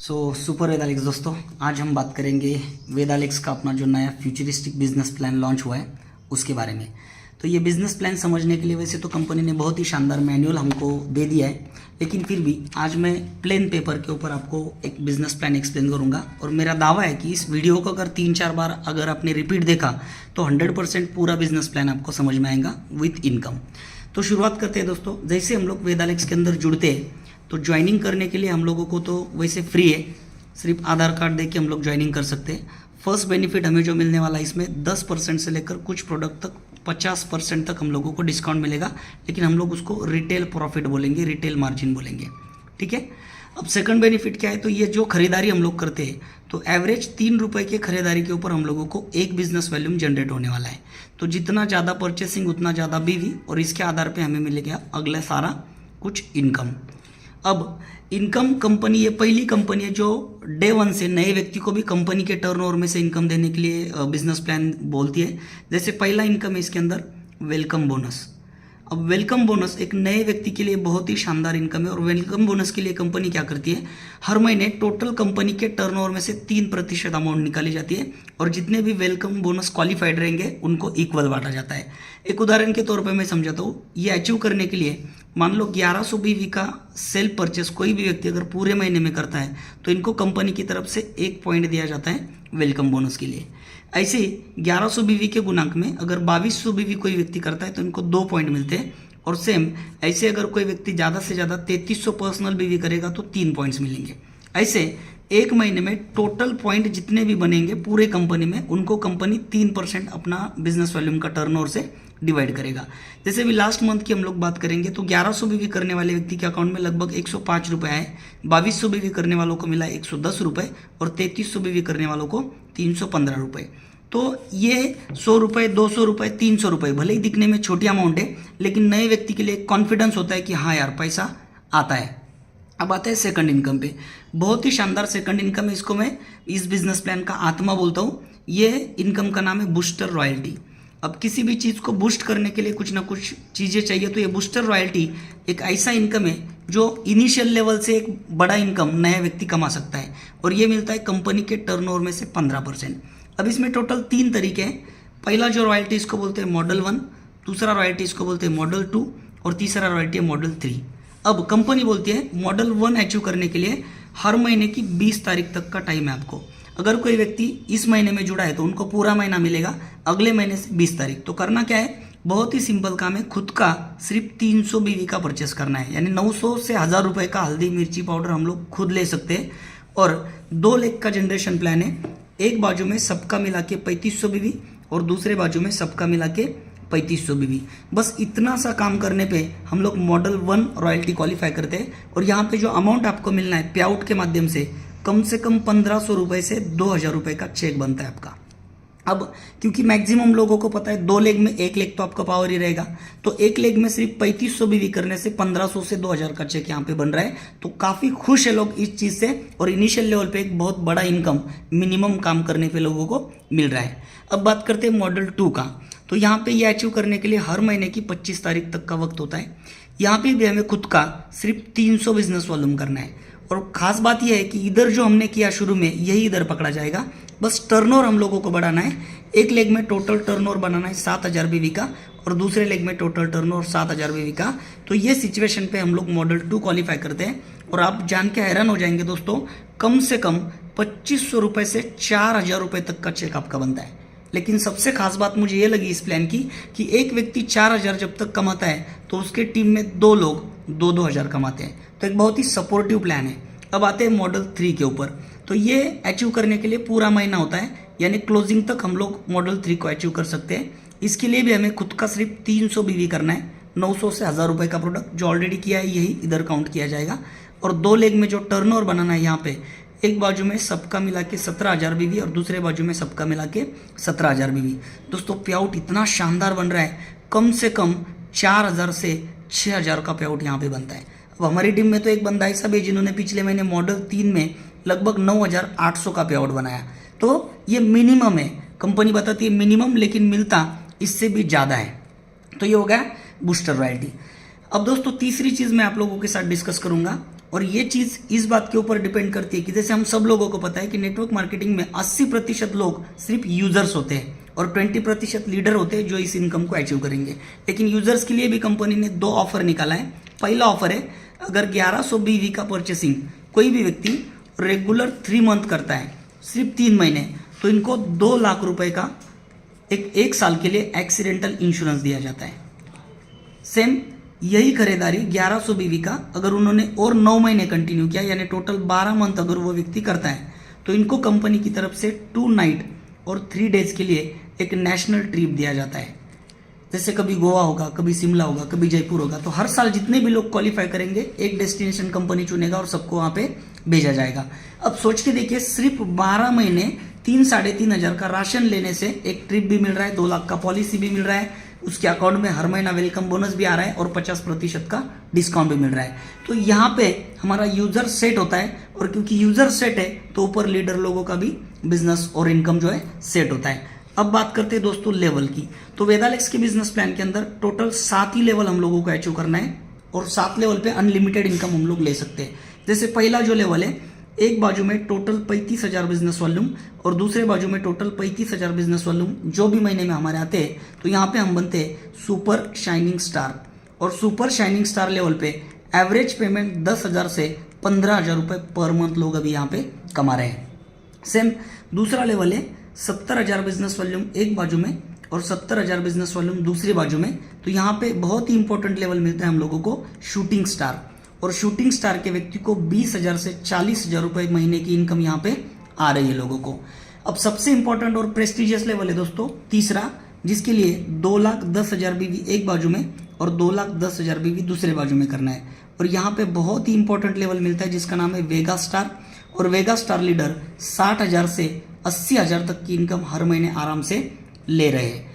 Super वेदालिक्स दोस्तों, आज हम बात करेंगे वेदालिक्स का अपना जो नया फ्यूचरिस्टिक बिजनेस प्लान लॉन्च हुआ है उसके बारे में। तो ये बिजनेस प्लान समझने के लिए वैसे तो कंपनी ने बहुत ही शानदार मैनुअल हमको दे दिया है, लेकिन फिर भी आज मैं प्लेन पेपर के ऊपर आपको एक बिजनेस प्लान एक्सप्लेन करूंगा। और मेरा दावा है कि इस वीडियो को अगर 3-4 बार अगर आपने रिपीट देखा तो 100% पूरा बिजनेस प्लान आपको समझ में आएगा विथ इनकम। तो शुरुआत करते हैं दोस्तों। जैसे हम लोग वेदालिक्स के अंदर जुड़ते हैं तो ज्वाइनिंग करने के लिए हम लोगों को तो वैसे फ्री है, सिर्फ आधार कार्ड देके हम लोग ज्वाइनिंग कर सकते हैं। फर्स्ट बेनिफिट हमें जो मिलने वाला है इसमें 10% से लेकर कुछ प्रोडक्ट तक 50% तक हम लोगों को डिस्काउंट मिलेगा, लेकिन हम लोग उसको रिटेल प्रॉफिट बोलेंगे, रिटेल मार्जिन बोलेंगे, ठीक है। अब सेकंड बेनिफिट क्या है, तो ये जो खरीदारी हम लोग करते हैं तो एवरेज 3 रुपये की खरीदारी के ऊपर हम लोगों को एक बिजनेस वैल्यूम जनरेट होने वाला है। तो जितना ज़्यादा परचेसिंग उतना ज़्यादा बीवी, और इसके आधार पे हमें मिलेगा अगला सारा कुछ इनकम। अब इनकम कंपनी ये पहली कंपनी है जो डे 1 से नए व्यक्ति को भी कंपनी के टर्नओवर में से इनकम देने के लिए बिजनेस प्लान बोलती है। जैसे पहला इनकम है इसके अंदर वेलकम बोनस। अब वेलकम बोनस एक नए व्यक्ति के लिए बहुत ही शानदार इनकम है, और वेलकम बोनस के लिए कंपनी क्या करती है, हर महीने टोटल कंपनी के टर्नओवर में से 3% अमाउंट निकाली जाती है, और जितने भी वेलकम बोनस क्वालिफाइड रहेंगे उनको इक्वल बांटा जाता है। एक उदाहरण के तौर पे मैं समझाता हूँ। ये अचीव करने के लिए मान लो 1100 बीवी का सेल्फ परचेस कोई भी व्यक्ति अगर पूरे महीने में करता है तो इनको कंपनी की तरफ से 1 पॉइंट दिया जाता है वेलकम बोनस के लिए। ऐसे 1100 बीवी के गुणांक में अगर 2200 बीवी कोई व्यक्ति करता है तो इनको 2 पॉइंट मिलते हैं, और सेम ऐसे अगर कोई व्यक्ति ज़्यादा से ज़्यादा 3300 पर्सनल बीवी करेगा तो 3 पॉइंट्स मिलेंगे। ऐसे एक महीने में टोटल पॉइंट जितने भी बनेंगे पूरे कंपनी में उनको कंपनी 3% अपना बिजनेस वॉल्यूम का टर्नओवर से डिवाइड करेगा। जैसे भी लास्ट मंथ की हम लोग बात करेंगे तो 1100 बीवी करने वाले व्यक्ति के अकाउंट में लगभग 105 रुपये आए, 2200 बीवी करने वालों को मिला 110 रुपये, और 3300 बीवी करने वालों को 315 रुपये। तो ये 100 रुपये, 200 रुपये, 300 रुपये भले ही दिखने में छोटी अमाउंट है, लेकिन नए व्यक्ति के लिए कॉन्फिडेंस होता है कि हाँ यार पैसा आता है। अब आता है सेकंड इनकम पे। बहुत ही शानदार सेकंड इनकम है, इसको मैं इस बिजनेस प्लान का आत्मा बोलता हूँ। ये इनकम का नाम है बूस्टर रॉयल्टी। अब किसी भी चीज़ को बूस्ट करने के लिए कुछ ना कुछ चीज़ें चाहिए, तो ये बूस्टर रॉयल्टी एक ऐसा इनकम है जो इनिशियल लेवल से एक बड़ा इनकम नया व्यक्ति कमा सकता है, और ये मिलता है कंपनी के टर्नओवर में से 15%। अब इसमें टोटल 3 तरीके हैं। पहला जो रॉयल्टी इसको बोलते हैं मॉडल 1, दूसरा रॉयल्टी इसको बोलते हैं मॉडल 2, और तीसरा रॉयल्टी है मॉडल 3। अब कंपनी बोलती है मॉडल 1 अचीव करने के लिए हर महीने की 20 तारीख तक का टाइम है आपको। अगर कोई व्यक्ति इस महीने में जुड़ा है तो उनको पूरा महीना मिलेगा अगले महीने से 20 तारीख। तो करना क्या है, बहुत ही सिंपल काम है, खुद का सिर्फ 300 बीवी का परचेस करना है, यानी 900 से 1000 रुपये का हल्दी मिर्ची पाउडर हम लोग खुद ले सकते हैं। और 2 लाख का जनरेशन प्लान है। एक बाजू में सबका मिला के 3500 बीवी और दूसरे बाजू में सबका मिला के 3500 बीवी। बस इतना सा काम करने पे हम लोग मॉडल 1 रॉयल्टी क्वालिफाई करते हैं, और यहाँ पे जो अमाउंट आपको मिलना है पे आउट के माध्यम से कम 1500 रुपये से 2000 रुपये का चेक बनता है आपका। अब क्योंकि मैक्सिमम लोगों को पता है 2 लेग में 1 लेग तो आपका पावर ही रहेगा, तो 1 लेग में सिर्फ 3500 बीवी करने से 1500 से 2000 का चेक यहाँ पे बन रहा है। तो काफ़ी खुश है लोग इस चीज़ से, और इनिशियल लेवल पे एक बहुत बड़ा इनकम मिनिमम काम करने पे लोगों को मिल रहा है। अब बात करते हैं मॉडल 2 का। तो यहाँ पे ये अचीव करने के लिए हर महीने की 25 तारीख तक का वक्त होता है। यहाँ पे भी हमें खुद का सिर्फ 300 बिजनेस वॉल्यूम करना है, और खास बात यह है कि इधर जो हमने किया शुरू में यही इधर पकड़ा जाएगा। बस टर्नओवर हम लोगों को बढ़ाना है। एक लेग में टोटल टर्नओवर बनाना है 7000 बीवी का, और दूसरे लेग में टोटल टर्नओवर 7000 बीवी का। तो ये सिचुएशन पे हम लोग मॉडल 2 क्वालिफाई करते हैं, और आप जान के हैरान हो जाएंगे दोस्तों, कम से कम 2500 रुपये से 4000 रुपये तक का चेक आपका बनता है। लेकिन सबसे खास बात मुझे ये लगी इस प्लान की कि एक व्यक्ति 4000 जब तक कमाता है तो उसके टीम में 2 लोग 2-2 हज़ार कमाते हैं। तो एक बहुत ही सपोर्टिव प्लान है। अब आते हैं मॉडल 3 के ऊपर। तो ये अचीव करने के लिए पूरा महीना होता है, यानी क्लोजिंग तक हम लोग मॉडल 3 को अचीव कर सकते हैं। इसके लिए भी हमें खुद का सिर्फ 300 बीवी करना है। 900 से 1000 रुपये का प्रोडक्ट जो ऑलरेडी किया है यही इधर काउंट किया जाएगा, और 2 लेग में जो टर्नओवर बनाना है यहाँ पे एक बाजू में सबका मिला के 17000 बीवी और दूसरे बाजू में सबका मिला के 17000 बीवी। दोस्तों पे आउट इतना शानदार बन रहा है, कम से कम 4000 से 6000 का पे आउट यहाँ पे बनता है। अब हमारी टीम में तो एक बंदा ऐसा भी जिन्होंने पिछले महीने मॉडल 3 में लगभग 9800 का पे आउट बनाया। तो ये मिनिमम है, कंपनी बताती है मिनिमम, लेकिन मिलता इससे भी ज़्यादा है। तो ये हो गया बूस्टर रॉयल्टी। अब दोस्तों तीसरी चीज़ मैं आप लोगों के साथ डिस्कस करूंगा, और ये चीज़ इस बात के ऊपर डिपेंड करती है कि जैसे हम सब लोगों को पता है कि नेटवर्क मार्केटिंग में 80% लोग सिर्फ यूजर्स होते हैं और 20% लीडर होते हैं जो इस इनकम को अचीव करेंगे। लेकिन यूजर्स के लिए भी कंपनी ने 2 ऑफर निकाला है। पहला ऑफर है, अगर 1100 BV का परचेसिंग कोई भी व्यक्ति रेगुलर 3 मंथ करता है, सिर्फ 3 महीने, तो इनको 2 लाख रुपए का एक साल के लिए एक्सीडेंटल इंश्योरेंस दिया जाता है। सेम यही खरीदारी 1100 BV का अगर उन्होंने और 9 महीने कंटिन्यू किया, यानी टोटल 12 मंथ अगर वो व्यक्ति करता है, तो इनको कंपनी की तरफ से 2 नाइट और 3 डेज के लिए एक नेशनल ट्रिप दिया जाता है। जैसे कभी गोवा होगा, कभी शिमला होगा, कभी जयपुर होगा, तो हर साल जितने भी लोग क्वालिफाई करेंगे एक डेस्टिनेशन कंपनी चुनेगा और सबको वहाँ पे भेजा जाएगा। अब सोच के देखिए, सिर्फ 12 महीने 3-3.5 हज़ार का राशन लेने से एक ट्रिप भी मिल रहा है, 2 लाख का पॉलिसी भी मिल रहा है, उसके अकाउंट में हर महीना वेलकम बोनस भी आ रहा है और 50% का डिस्काउंट भी मिल रहा है। तो यहाँ पे हमारा यूजर सेट होता है, और क्योंकि यूजर सेट है तो ऊपर लीडर लोगों का भी बिजनेस और इनकम जो है सेट होता है। अब बात करते हैं दोस्तों लेवल की। तो वेदालेक्स के बिजनेस प्लान के अंदर टोटल 7 ही लेवल हम लोगों को अचीव करना है और 7 लेवल पे अनलिमिटेड इनकम हम लोग ले सकते हैं। जैसे पहला जो लेवल है, एक बाजू में टोटल 35,000 बिजनेस वॉल्यूम और दूसरे बाजू में टोटल 35,000 बिजनेस वॉल्यूम जो भी महीने में हमारे आते हैं, तो यहाँ पे हम बनते हैं सुपर शाइनिंग स्टार। और सुपर शाइनिंग स्टार लेवल पे एवरेज पेमेंट 10,000 से 15,000 रुपये पर मंथ लोग अभी यहाँ पे कमा रहे हैं। सेम दूसरा लेवल है 70,000 बिजनेस वॉल्यूम एक बाजू में और 70,000 बिजनेस वॉल्यूम दूसरी बाजू में। तो यहाँ पे बहुत ही इंपॉर्टेंट लेवल मिलता है हम लोगों को शूटिंग स्टार, और शूटिंग स्टार के व्यक्ति को 20,000 से 40,000 रुपये महीने की इनकम यहाँ पे आ रही है लोगों को। अब सबसे इंपॉर्टेंट और प्रेस्टिजियस लेवल है दोस्तों तीसरा, जिसके लिए 2,10,000 BV एक बाजू में और 2,10,000 BV दूसरे बाजू में करना है। और यहाँ पे बहुत ही इंपॉर्टेंट लेवल मिलता है जिसका नाम है वेगा स्टार, और वेगा स्टार लीडर 60,000 से 80,000 तक की इनकम हर महीने आराम से ले रहे हैं।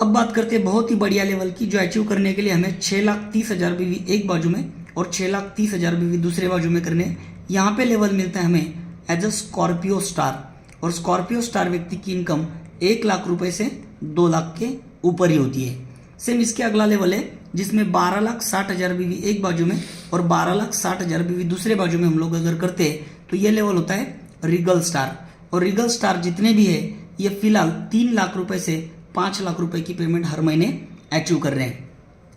अब बात करते हैं बहुत ही बढ़िया लेवल की, जो अचीव करने के लिए हमें 6,30,000 BV एक बाजू में और 6,30,000 BV दूसरे बाजू में करने। यहाँ पे लेवल मिलता है हमें एज अ स्कॉर्पियो स्टार, और स्कॉर्पियो स्टार व्यक्ति की इनकम 1 लाख रुपए से 2 लाख के ऊपर ही होती है। सेम इसके अगला लेवल है जिसमें 12,60,000 BV एक बाजू में और 12,60,000 BV दूसरे बाजू में हम लोग अगर करते हैं, तो ये लेवल होता है रिगल स्टार। और रिगल स्टार जितने भी है ये फिलहाल 3 लाख रुपए से 5 लाख रुपए की पेमेंट हर महीने अचीव कर रहे हैं।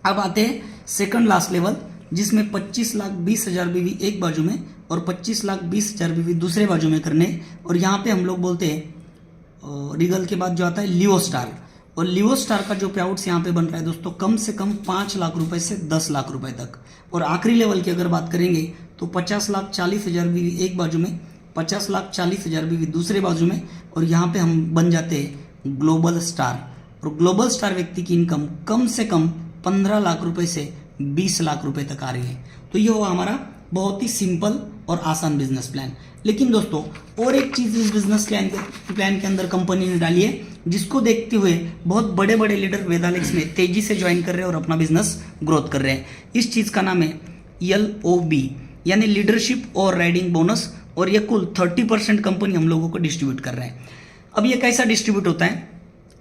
अब आते हैं सेकंड लास्ट लेवल, जिसमें 25,20,000 BV एक बाजू में और 25,20,000 BV दूसरे बाजू में करने। और यहाँ पे हम लोग बोलते हैं रिगल के बाद जो आता है लियो स्टार, और लियो स्टार का जो पे आउट्स यहाँ पे बन रहा है दोस्तों कम से कम 5 लाख रुपए से 10 लाख रुपए तक। और आखिरी लेवल की अगर बात करेंगे तो 50,40,000 BV एक बाजू में, 50,40,000 BV दूसरे बाजू में, और यहाँ पे हम बन जाते हैं ग्लोबल स्टार। और ग्लोबल स्टार व्यक्ति की इनकम कम से कम 15 लाख रुपए से 20 लाख रुपए तक आ रही है। तो ये हुआ हमारा बहुत ही सिंपल और आसान बिजनेस प्लान। लेकिन दोस्तों और एक चीज इस बिजनेस प्लान के अंदर कंपनी ने डाली है, जिसको देखते हुए बहुत बड़े बड़े लीडर वेदालेक्स में तेजी से ज्वाइन कर रहे हैं और अपना बिजनेस ग्रोथ कर रहे हैं। इस चीज का नाम है LOB, यानी लीडरशिप और राइडिंग बोनस, और ये कुल 30% कंपनी हम लोगों को डिस्ट्रीब्यूट कर रहा है। अब ये कैसा डिस्ट्रीब्यूट होता है,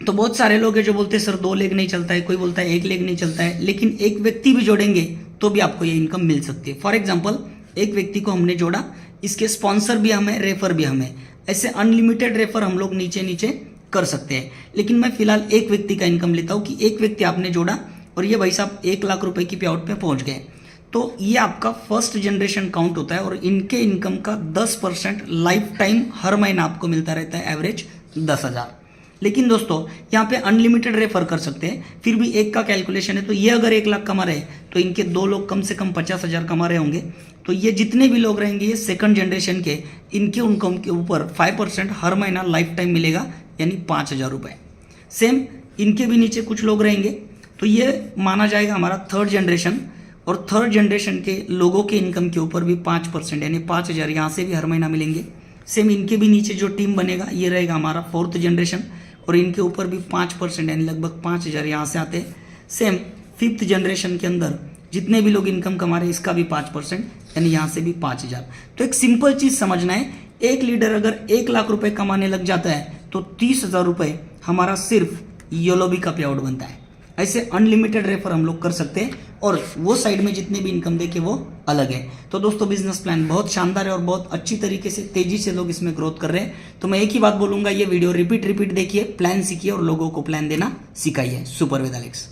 तो बहुत सारे लोग हैं जो बोलते हैं सर 2 लेग नहीं चलता है, कोई बोलता है 1 लेग नहीं चलता है, लेकिन एक व्यक्ति भी जोड़ेंगे तो भी आपको ये इनकम मिल सकती है। फॉर एग्जाम्पल एक व्यक्ति को हमने जोड़ा, इसके स्पॉन्सर भी हमें, रेफर भी हमें, ऐसे अनलिमिटेड रेफर हम लोग नीचे नीचे कर सकते हैं। लेकिन मैं फिलहाल एक व्यक्ति का इनकम लेता हूँ कि एक व्यक्ति आपने जोड़ा और ये भाई साहब 1 लाख रुपए की पे आउट पे पहुंच गए, तो ये आपका फर्स्ट जनरेशन काउंट होता है और इनके इनकम का 10% लाइफ टाइम हर महीना आपको मिलता रहता है, एवरेज 10,000। लेकिन दोस्तों यहाँ पे अनलिमिटेड रेफर कर सकते हैं, फिर भी एक का कैलकुलेशन है, तो ये अगर 1 लाख कमा रहे हैं तो इनके 2 लोग कम से कम 50,000 कमा रहे होंगे, तो ये जितने भी लोग रहेंगे ये सेकंड जनरेशन के, इनके इनकम के ऊपर 5% हर महीना लाइफ टाइम मिलेगा, यानी 5,000 रुपये। सेम इनके भी नीचे कुछ लोग रहेंगे, तो ये माना जाएगा हमारा थर्ड जनरेशन, और थर्ड जनरेशन के लोगों के इनकम के ऊपर भी 5% यानी 5,000 यहाँ से भी हर महीना मिलेंगे। सेम इनके भी नीचे जो टीम बनेगा ये रहेगा हमारा फोर्थ जनरेशन, और इनके ऊपर भी 5% यानी लगभग 5,000 यहाँ से आते हैं। सेम फिफ्थ जनरेशन के अंदर जितने भी लोग इनकम कमा रहे हैं इसका भी 5% यानी यहाँ से भी 5,000। तो एक सिंपल चीज समझना है, एक लीडर अगर 1 लाख रुपए कमाने लग जाता है तो 30,000 रुपये हमारा सिर्फ योलोबी का पे आउट बनता है। ऐसे अनलिमिटेड रेफर हम लोग कर सकते हैं और वो साइड में जितने भी इनकम देखे वो अलग है। तो दोस्तों बिजनेस प्लान बहुत शानदार है और बहुत अच्छी तरीके से तेजी से लोग इसमें ग्रोथ कर रहे हैं। तो मैं एक ही बात बोलूंगा, ये वीडियो रिपीट देखिए, प्लान सीखिए और लोगों को प्लान देना सिखाइए। सुपर वेद एलेक्स।